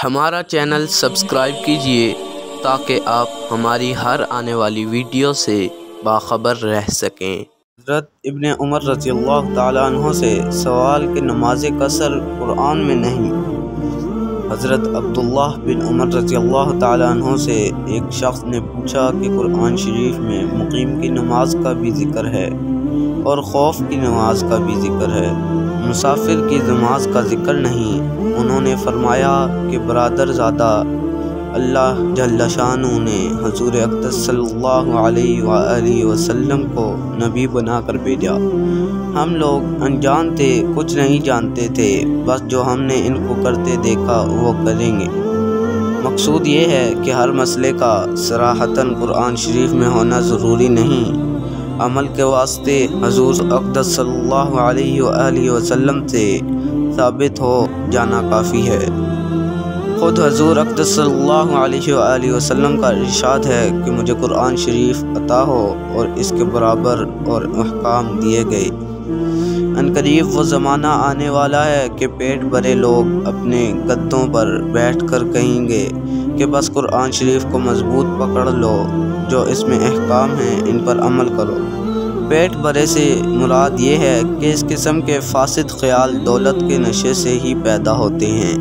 ہمارا channel subscribe کیجیے تاکہ آپ ہماری ہر آنے والی ویڈیو سے باخبر رہ سکیں۔ حضرت ابن عمر رضی اللہ تعالیٰ عنہ سے سوال کہ نماز قصر قرآن میں نہیں۔ حضرت عبداللہ بن عمر رضی اللہ تعالیٰ عنہ سے ایک شخص نے پوچھا کہ قرآن شریف میں مقیم کی نماز کا بھی ذکر ہے اور خوف کی نماز کا بھی ذکر ہے، مسافر کی نماز کا ذکر نہیں۔ انہوں نے فرمایا کہ برادر زادہ، اللہ جل شانہ نے حضور اقدس صلی اللہ علیہ وآلہ وسلم کو نبی بنا کر بھیجا۔ ہم لوگ انجان تھے، کچھ نہیں جانتے تھے، بس جو ہم نے ان کو کرتے دیکھا وہ کریں گے۔ مقصود یہ ہے کہ ہر مسئلے کا صراحتاً قرآن شریف میں ہونا ضروری نہیں، عمل کے واسطے حضور اقدس صلی اللہ علیہ وآلہ وسلم سے ثابت ہو جانا کافی ہے۔ خود حضور اقدس صلی اللہ علیہ وآلہ وسلم کا ارشاد ہے کہ مجھے قرآن شریف عطا ہو اور اس کے برابر اور احکام دیے گئے۔ عنقریب وہ زمانہ آنے والا ہے کہ پیٹ بھرے لوگ اپنے گدوں پر بیٹھ کر کہیں گے کہ بس قرآن شریف کو مضبوط پکڑ لو، جو اس میں احکام ہیں ان پر عمل کرو۔ پیٹ بھرے سے مراد یہ ہے کہ اس قسم کے فاسد خیال دولت کے نشے سے ہی پیدا ہوتے ہیں۔